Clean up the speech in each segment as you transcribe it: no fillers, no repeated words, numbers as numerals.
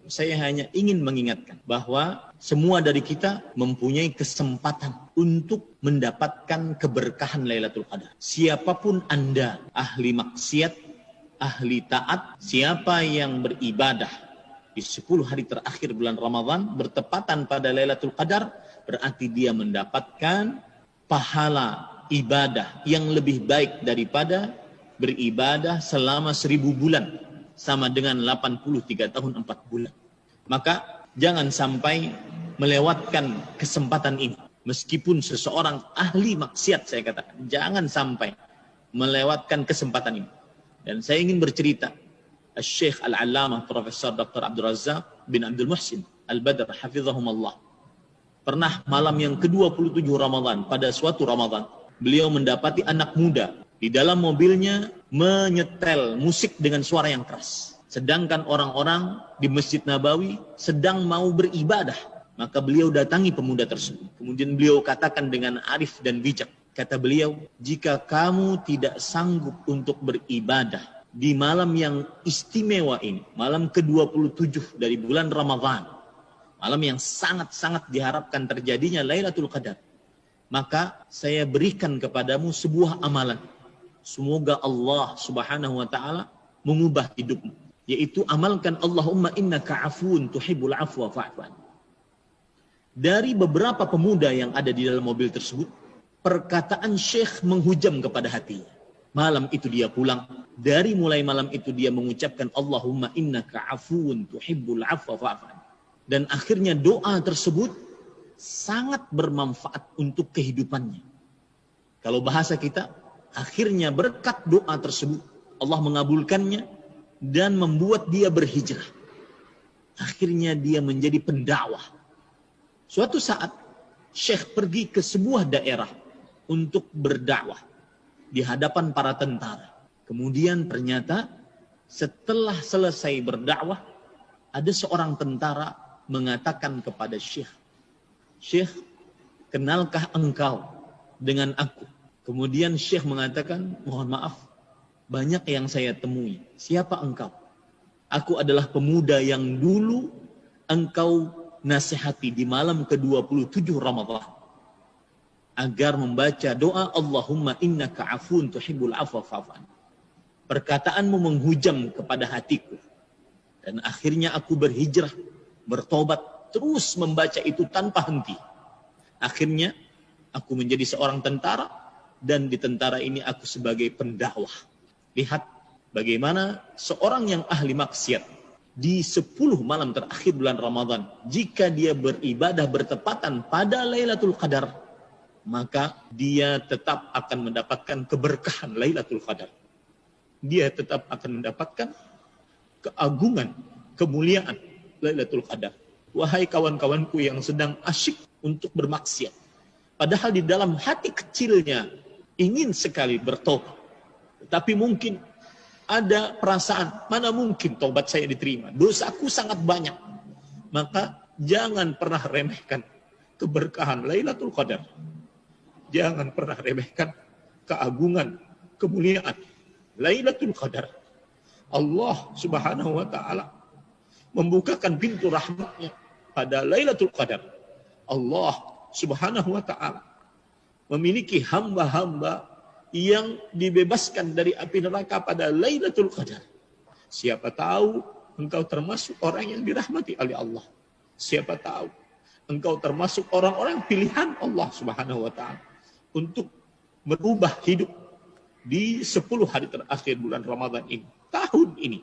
saya hanya ingin mengingatkan bahwa semua dari kita mempunyai kesempatan untuk mendapatkan keberkahan Lailatul Qadar. Siapapun Anda, ahli maksiat, ahli taat, siapa yang beribadah di 10 hari terakhir bulan Ramadan bertepatan pada Lailatul Qadar, berarti dia mendapatkan pahala ibadah yang lebih baik daripada beribadah selama 1000 bulan, sama dengan 83 tahun 4 bulan. Maka jangan sampai melewatkan kesempatan ini. Meskipun seseorang ahli maksiat, saya katakan, jangan sampai melewatkan kesempatan ini. Dan saya ingin bercerita, Syekh Al-Allamah Profesor Dr. Abdul Razak bin Abdul Muhsin Al-Badr hafizahumullah, pernah malam yang ke-27 Ramadan, pada suatu Ramadan, beliau mendapati anak muda di dalam mobilnya menyetel musik dengan suara yang keras. Sedangkan orang-orang di Masjid Nabawi sedang mau beribadah. Maka beliau datangi pemuda tersebut. Kemudian beliau katakan dengan arif dan bijak. Kata beliau, jika kamu tidak sanggup untuk beribadah di malam yang istimewa ini, malam ke-27 dari bulan Ramadhan, malam yang sangat-sangat diharapkan terjadinya Lailatul Qadar, maka saya berikan kepadamu sebuah amalan. Semoga Allah Subhanahu wa ta'ala mengubah hidupmu, yaitu amalkan Allahumma innaka afuun tuhibbul afwa fa'fu anni. Dari beberapa pemuda yang ada di dalam mobil tersebut, perkataan Syekh menghujam kepada hatinya. Malam itu dia pulang, dari mulai malam itu dia mengucapkan Allahumma innaka afuun tuhibbul afwa fa'fu anni. Dan akhirnya doa tersebut sangat bermanfaat untuk kehidupannya. Kalau bahasa kita, akhirnya berkat doa tersebut Allah mengabulkannya dan membuat dia berhijrah. Akhirnya dia menjadi pendakwah. Suatu saat Syekh pergi ke sebuah daerah untuk berdakwah di hadapan para tentara. Kemudian ternyata setelah selesai berdakwah, ada seorang tentara mengatakan kepada Syekh, Syekh, kenalkah engkau dengan aku? Kemudian Syekh mengatakan, mohon maaf, banyak yang saya temui. Siapa engkau? Aku adalah pemuda yang dulu engkau nasihati di malam ke-27 Ramadhan agar membaca doa Allahumma innaka afun tuhibbul afwa fa'fu anni. Perkataanmu menghujam kepada hatiku. Dan akhirnya aku berhijrah, bertobat, terus membaca itu tanpa henti. Akhirnya aku menjadi seorang tentara, dan di tentara ini aku sebagai pendakwah. Lihat bagaimana seorang yang ahli maksiat di 10 malam terakhir bulan Ramadan, jika dia beribadah bertepatan pada Lailatul Qadar, maka dia tetap akan mendapatkan keberkahan Lailatul Qadar. Dia tetap akan mendapatkan keagungan, kemuliaan Lailatul Qadar. Wahai kawan-kawanku yang sedang asyik untuk bermaksiat, padahal di dalam hati kecilnya ingin sekali bertobat, tetapi mungkin ada perasaan, mana mungkin tobat saya diterima, dosaku sangat banyak. Maka jangan pernah remehkan keberkahan Lailatul Qadar. Jangan pernah remehkan keagungan, kemuliaan Lailatul Qadar. Allah Subhanahu wa ta'ala membukakan pintu rahmatnya pada Lailatul Qadar. Allah Subhanahu wa ta'ala memiliki hamba-hamba yang dibebaskan dari api neraka pada Lailatul Qadar. Siapa tahu engkau termasuk orang yang dirahmati oleh Allah. Siapa tahu engkau termasuk orang-orang pilihan Allah Subhanahu wa ta'ala untuk merubah hidup di 10 hari terakhir bulan Ramadan ini. Tahun ini,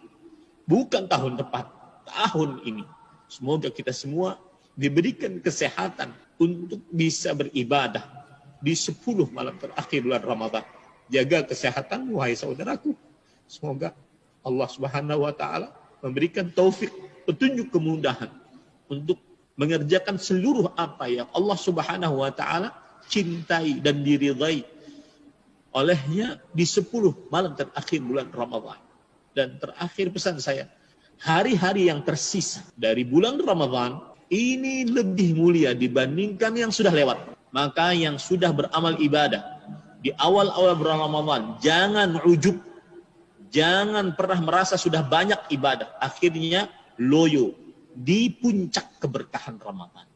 bukan tahun depan, tahun ini. Semoga kita semua diberikan kesehatan untuk bisa beribadah di 10 malam terakhir bulan Ramadan. Jaga kesehatan, wahai saudaraku. Semoga Allah Subhanahu wa ta'ala memberikan taufik, petunjuk, kemudahan untuk mengerjakan seluruh apa yang Allah Subhanahu wa ta'ala cintai dan diridai olehnya di 10 malam terakhir bulan Ramadan. Dan terakhir pesan saya, hari-hari yang tersisa dari bulan Ramadan ini lebih mulia dibandingkan yang sudah lewat. Maka yang sudah beramal ibadah di awal-awal bulan Ramadan, jangan ujub, jangan pernah merasa sudah banyak ibadah, akhirnya loyo, di puncak keberkahan Ramadan.